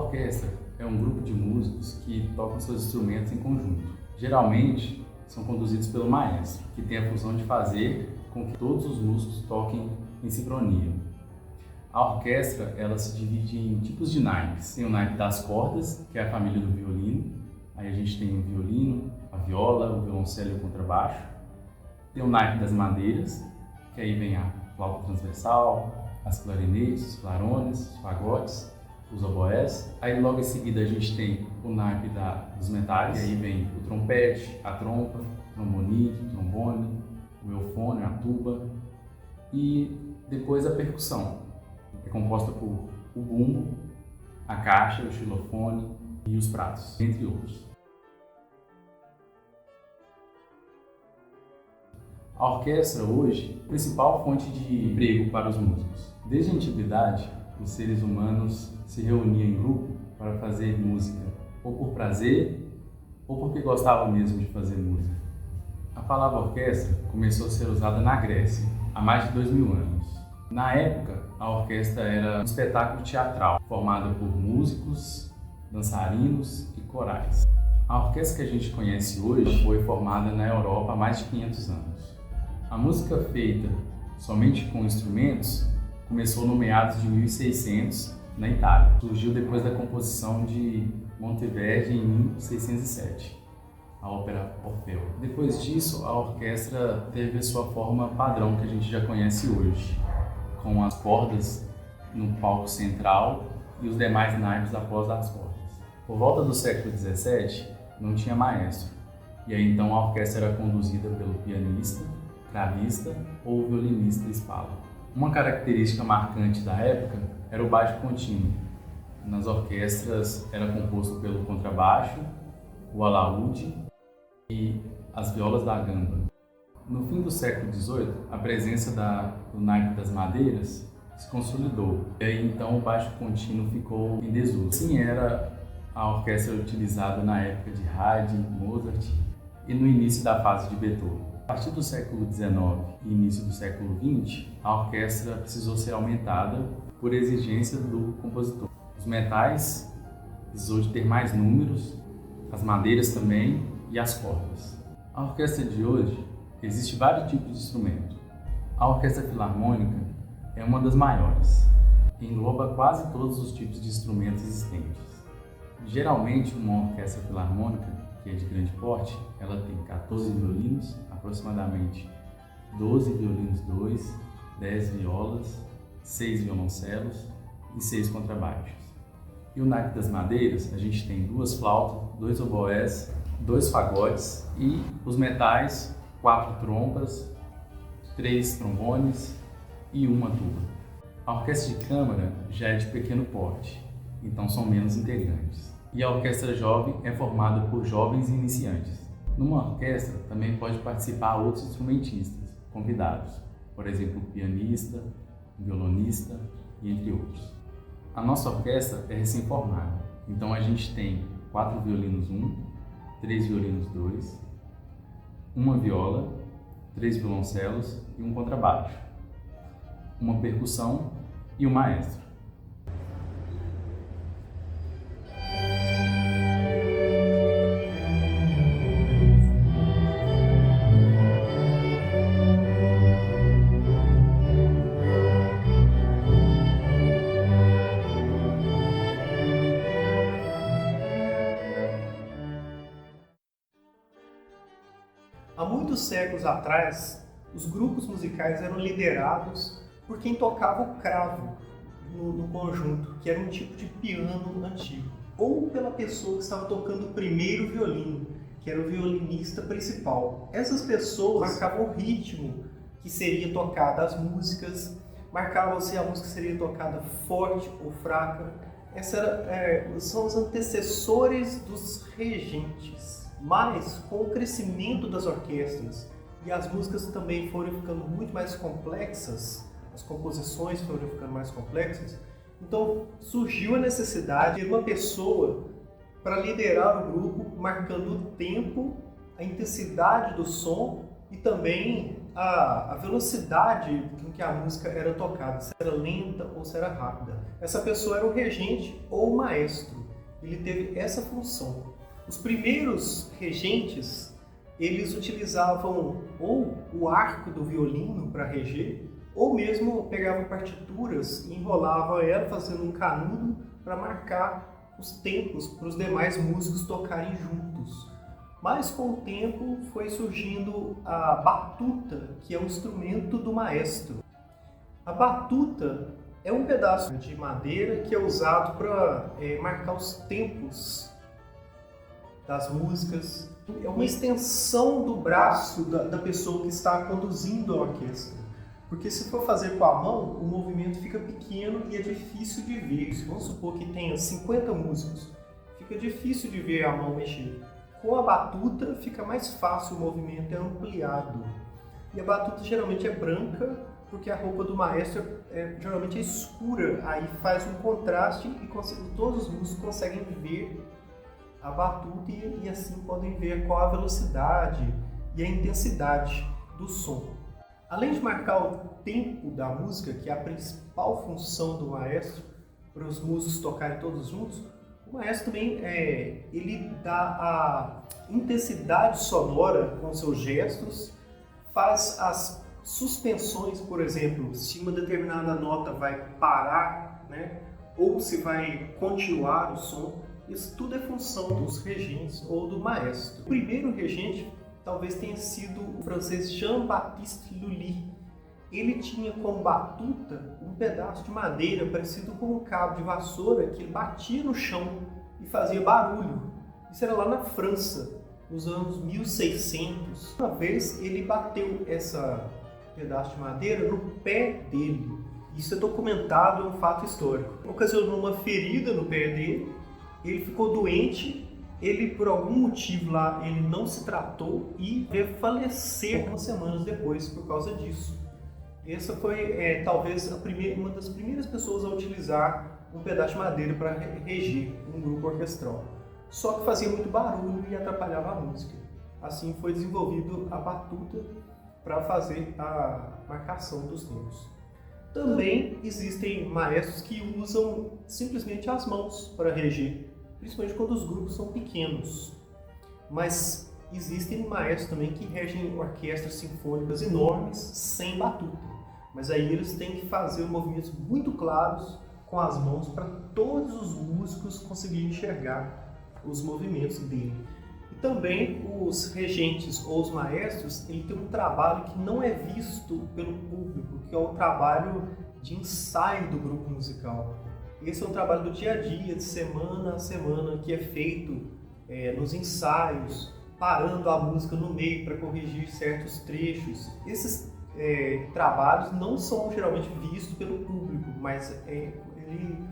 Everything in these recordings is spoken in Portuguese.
orquestra é um grupo de músicos que tocam seus instrumentos em conjunto. Geralmente, são conduzidos pelo maestro, que tem a função de fazer com que todos os músicos toquem em sincronia. A orquestra, ela se divide em tipos de naipes. Tem o naipe das cordas, que é a família do violino. Aí a gente tem o violino, a viola, o violoncelo e o contrabaixo. Tem o naipe das madeiras, que aí vem a flauta transversal, as clarinetes, os clarones, os fagotes, os oboés. Aí logo em seguida a gente tem o naipe dos metais, e aí vem o trompete, a trompa, o trombonite, o trombone, o eufone, a tuba e depois a percussão. É composta por o bumbo, a caixa, o xilofone e os pratos, entre outros. A orquestra hoje é a principal fonte de emprego para os músicos. Desde a antiguidade, os seres humanos se reuniam em grupo para fazer música, ou por prazer, ou porque gostavam mesmo de fazer música. A palavra orquestra começou a ser usada na Grécia, há mais de 2000 anos. Na época, a orquestra era um espetáculo teatral, formado por músicos, dançarinos e corais. A orquestra que a gente conhece hoje foi formada na Europa há mais de 500 anos. A música feita somente com instrumentos começou no meados de 1600 na Itália. Surgiu depois da composição de Monteverdi em 1607, a ópera Orfeu. Depois disso, a orquestra teve a sua forma padrão que a gente já conhece hoje, com as cordas no palco central e os demais naipes após as cordas. Por volta do século XVII, não tinha maestro, e aí então a orquestra era conduzida pelo pianista, cravista ou violinista espala. Uma característica marcante da época era o baixo contínuo. Nas orquestras era composto pelo contrabaixo, o alaúde e as violas da gamba. No fim do século XVIII, a presença do naipe das madeiras se consolidou, e aí então o baixo contínuo ficou em desuso. Assim era a orquestra utilizada na época de Haydn, Mozart e no início da fase de Beethoven. A partir do século XIX e início do século XX, a orquestra precisou ser aumentada por exigência do compositor. Os metais precisou de ter mais números, as madeiras também e as cordas. A orquestra de hoje existe vários tipos de instrumento. A orquestra filarmônica é uma das maiores, engloba quase todos os tipos de instrumentos existentes. Geralmente, uma orquestra filarmônica, que é de grande porte, ela tem 14 violinos, aproximadamente 12 violinos 2, 10 violas, 6 violoncelos e 6 contrabaixos. E o naipe das madeiras, a gente tem 2 flautas, 2 oboés, 2 fagotes e os metais, 4 trompas, 3 trombones e 1 tuba. A orquestra de câmara já é de pequeno porte, então são menos integrantes. E a orquestra jovem é formada por jovens iniciantes. Numa orquestra também pode participar outros instrumentistas convidados, por exemplo, pianista, violonista e entre outros. A nossa orquestra é recém-formada, então a gente tem 4 violinos 1, 3 violinos 2, 1 viola, 3 violoncelos e 1 contrabaixo, uma percussão e um maestro. Há muitos séculos atrás, os grupos musicais eram liderados por quem tocava o cravo no conjunto, que era um tipo de piano antigo, ou pela pessoa que estava tocando o primeiro violino, que era o violinista principal. Essas pessoas marcavam o ritmo que seria tocada, as músicas, marcavam se a música seria tocada forte ou fraca. São os antecessores dos regentes. Mas, com o crescimento das orquestras e as músicas também foram ficando muito mais complexas, as composições foram ficando mais complexas, então surgiu a necessidade de uma pessoa para liderar o grupo, marcando o tempo, a intensidade do som e também a velocidade com que a música era tocada, se era lenta ou se era rápida. Essa pessoa era o regente ou o maestro. Ele teve essa função. Os primeiros regentes, eles utilizavam ou o arco do violino para reger, ou mesmo pegavam partituras e enrolavam ela fazendo um canudo para marcar os tempos para os demais músicos tocarem juntos. Mas com o tempo foi surgindo a batuta, que é um instrumento do maestro. A batuta é um pedaço de madeira que é usado para marcar os tempos das músicas. É uma extensão do braço da pessoa que está conduzindo a orquestra. Porque se for fazer com a mão, o movimento fica pequeno e é difícil de ver. Vamos supor que tenha 50 músicos, fica difícil de ver a mão mexer. Com a batuta fica mais fácil, o movimento é ampliado. E a batuta geralmente é branca, porque a roupa do maestro geralmente é escura, aí faz um contraste e todos os músicos conseguem ver a batuta e assim podem ver qual a velocidade e a intensidade do som. Além de marcar o tempo da música, que é a principal função do maestro, para os músicos tocarem todos juntos, o maestro também ele dá a intensidade sonora com seus gestos, faz as suspensões, por exemplo, se uma determinada nota vai parar, né, ou se vai continuar o som. Isso tudo é função dos regentes ou do maestro. O primeiro regente talvez tenha sido o francês Jean-Baptiste Lully. Ele tinha como batuta um pedaço de madeira parecido com um cabo de vassoura que ele batia no chão e fazia barulho. Isso era lá na França, nos anos 1600. Uma vez ele bateu esse pedaço de madeira no pé dele. Isso é documentado, é um fato histórico. Ocasionou uma ferida no pé dele, ele ficou doente. Ele, por algum motivo lá, ele não se tratou e veio falecer algumas semanas depois por causa disso. Essa foi talvez uma das primeiras pessoas a utilizar um pedaço de madeira para reger um grupo orquestral. Só que fazia muito barulho e atrapalhava a música. Assim foi desenvolvido a batuta para fazer a marcação dos tempos. Também existem maestros que usam simplesmente as mãos para reger, principalmente quando os grupos são pequenos. Mas existem maestros também que regem orquestras sinfônicas enormes sem batuta. Mas aí eles têm que fazer movimentos muito claros com as mãos para todos os músicos conseguirem enxergar os movimentos dele. E também os regentes ou os maestros, ele tem um trabalho que não é visto pelo público, que é o trabalho de ensaio do grupo musical. Esse é um trabalho do dia a dia, de semana a semana, que é feito nos ensaios, parando a música no meio para corrigir certos trechos. Esses trabalhos não são geralmente vistos pelo público, mas ele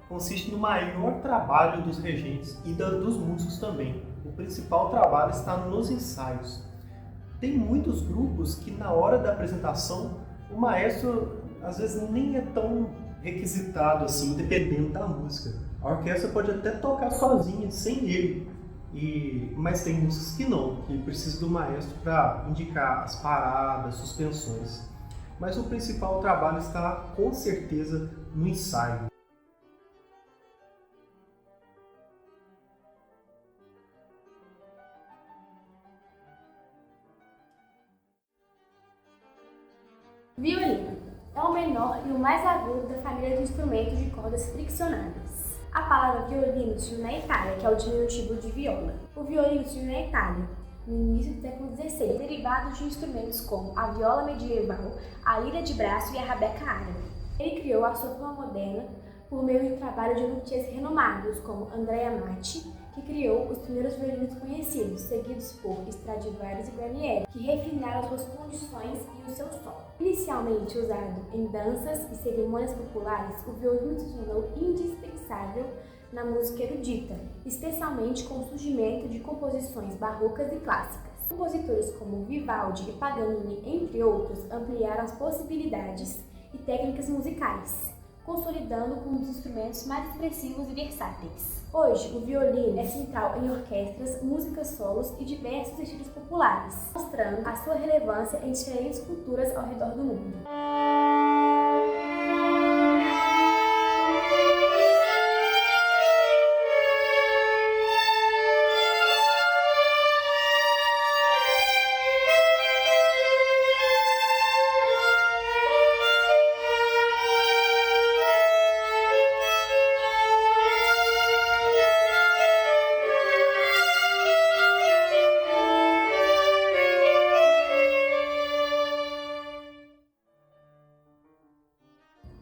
consiste no maior trabalho dos regentes e dos músicos também. O principal trabalho está nos ensaios. Tem muitos grupos que na hora da apresentação o maestro às vezes nem é tão requisitado assim, dependendo da música. A orquestra pode até tocar sozinha, sem ele, mas tem músicas que não, que precisam do maestro para indicar as paradas, suspensões. Mas o principal trabalho está com certeza no ensaio. Violino é o menor e o mais agudo da família de instrumentos de cordas friccionadas. A palavra violino surgiu na Itália, que é o diminutivo de viola. O violino surgiu na Itália, no início do século XVI, derivado de instrumentos como a viola medieval, a lira de braço e a rabeca árabe. Ele criou a sua forma moderna por meio do trabalho de luthiers renomados, como Andrea Amati, que criou os primeiros violinos conhecidos, seguidos por Stradivarius e Guarnieri, que refinaram suas condições e o seu som. Inicialmente usado em danças e cerimônias populares, o violino se tornou indispensável na música erudita, especialmente com o surgimento de composições barrocas e clássicas. Compositores como Vivaldi e Paganini, entre outros, ampliaram as possibilidades e técnicas musicais. consolidando como um dos instrumentos mais expressivos e versáteis. Hoje, o violino é central em orquestras, músicas solos e diversos estilos populares, mostrando a sua relevância em diferentes culturas ao redor do mundo.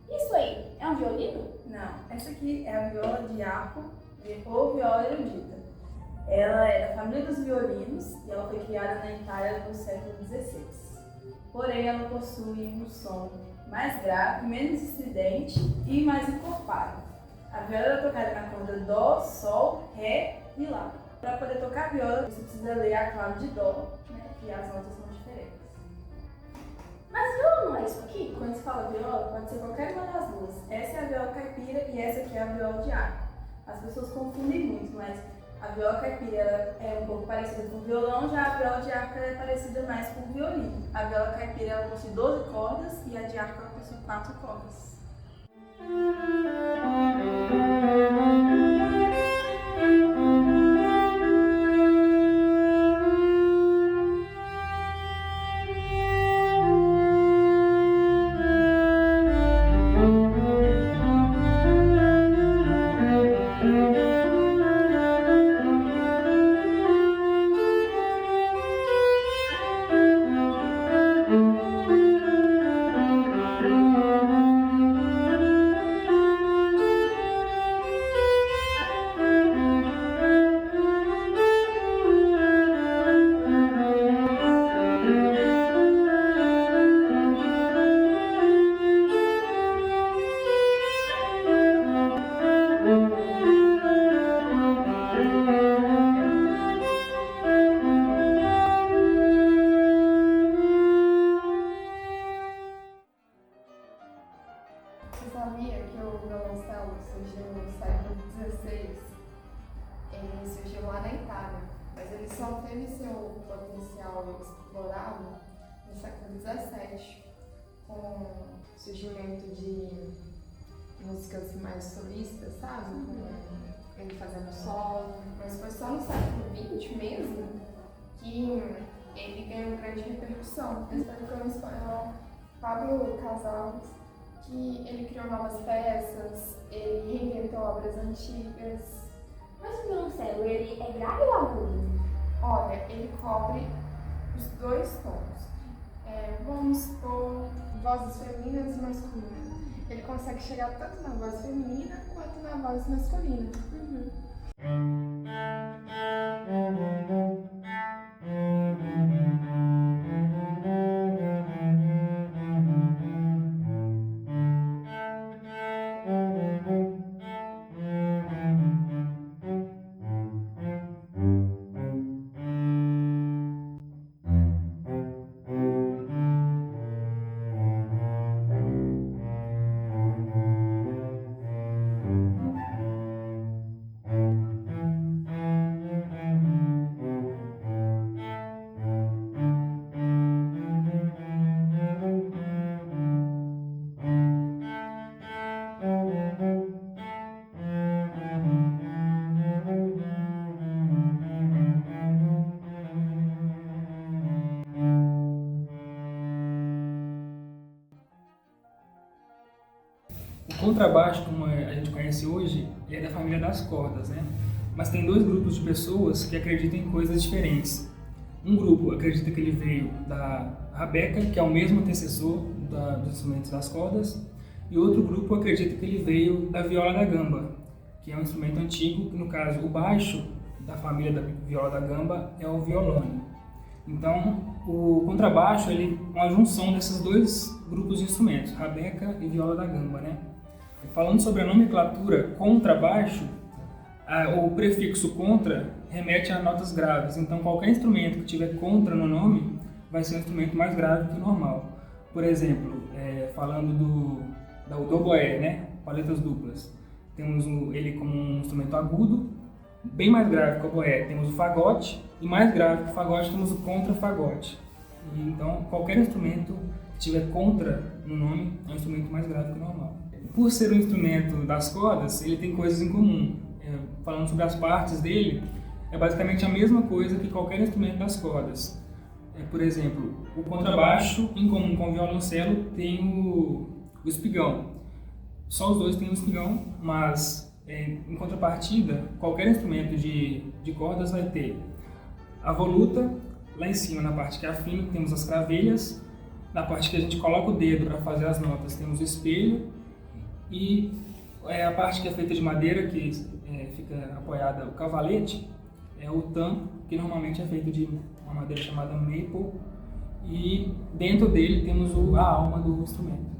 Isso aí, é um violino? Não, essa aqui é a viola de arco ou viola erudita. Ela é da família dos violinos e ela foi criada na Itália no século XVI. Porém, ela possui um som mais grave, menos estridente e mais encorpado. A viola é tocada na corda Dó, Sol, Ré e Lá. Para poder tocar a viola, você precisa ler a clave de Dó, né, que as notas são diferentes. Mas viola não é isso aqui? Quando se fala viola, pode ser qualquer uma das duas. Essa é a viola caipira e essa aqui é a viola de arco. As pessoas confundem muito, mas a viola caipira ela é um pouco parecida com o violão, já a viola de arco é parecida mais com o violino. A viola caipira ela possui 12 cordas e a de arco ela possui 4 cordas. Você sabia que o violoncelo surgiu no século XVI? Ele surgiu lá na Itália, mas ele só teve seu potencial explorado no século XVII, com o surgimento de músicas mais solistas, sabe? Com ele fazendo solo. Mas foi só no século XX mesmo que ele ganhou grande repercussão. Esse foi o espanhol Pablo Casals, que ele criou novas peças, ele reinventou obras antigas. Mas o violoncelo, ele é grave ou agudo? Olha, ele cobre os dois tons. Vamos supor, vozes femininas e masculinas. Ele consegue chegar tanto na voz feminina quanto na voz masculina. O contrabaixo, como a gente conhece hoje, é da família das cordas, né? Mas tem dois grupos de pessoas que acreditam em coisas diferentes. Um grupo acredita que ele veio da rabeca, que é o mesmo antecessor dos instrumentos das cordas, e outro grupo acredita que ele veio da viola da gamba, que é um instrumento antigo, que no caso o baixo da família da viola da gamba é o violone. Então, o contrabaixo ele é uma junção desses dois grupos de instrumentos, rabeca e viola da gamba, né? Falando sobre a nomenclatura contrabaixo, o prefixo contra remete a notas graves. Então, qualquer instrumento que tiver contra no nome vai ser um instrumento mais grave que o normal. Por exemplo, falando do oboé, né? paletas duplas. Temos ele como um instrumento agudo, bem mais grave que o oboé. Temos o fagote, e mais grave que o fagote temos o contrafagote. Então, qualquer instrumento que tiver contra no nome é um instrumento mais grave que o normal. Por ser um instrumento das cordas, ele tem coisas em comum. Falando sobre as partes dele, é basicamente a mesma coisa que qualquer instrumento das cordas. Por exemplo, o contrabaixo, em comum com o violoncelo, tem o espigão. Só os dois têm o espigão, mas em contrapartida, qualquer instrumento de cordas vai ter a voluta. Lá em cima, na parte que é afina, temos as cravelhas. Na parte que a gente coloca o dedo para fazer as notas, temos o espelho. E a parte que é feita de madeira, que fica apoiada, o cavalete, é o tam, que normalmente é feito de uma madeira chamada maple. E dentro dele temos a alma do instrumento.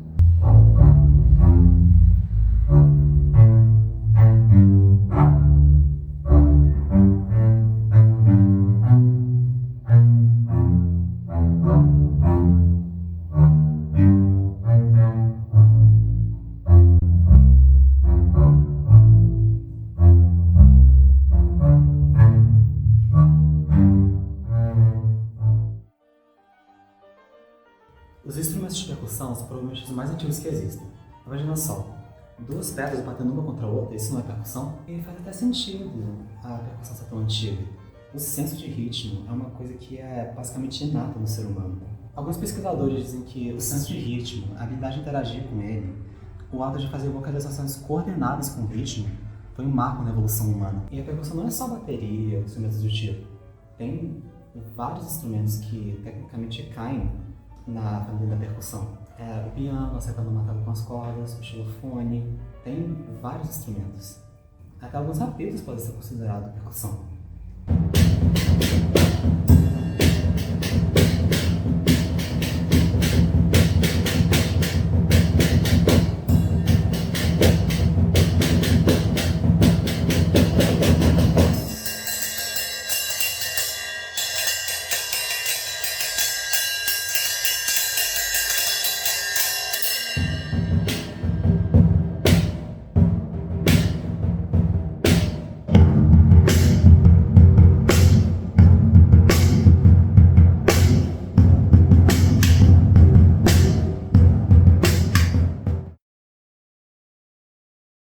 Os instrumentos de percussão são provavelmente os mais antigos que existem. Imagina só, duas pedras batendo uma contra a outra, isso não é percussão? E faz até sentido a percussão ser tão antiga. O senso de ritmo é uma coisa que é basicamente inata no ser humano. Alguns pesquisadores dizem que o senso de ritmo, a habilidade de interagir com ele, o ato de fazer vocalizações coordenadas com o ritmo, foi um marco na evolução humana. E a percussão não é só bateria, instrumentos do tipo. Tem vários instrumentos que tecnicamente caem na família da percussão. O piano, acertando o martelo com as cordas, o xilofone, tem vários instrumentos. Até alguns apetos podem ser considerados percussão.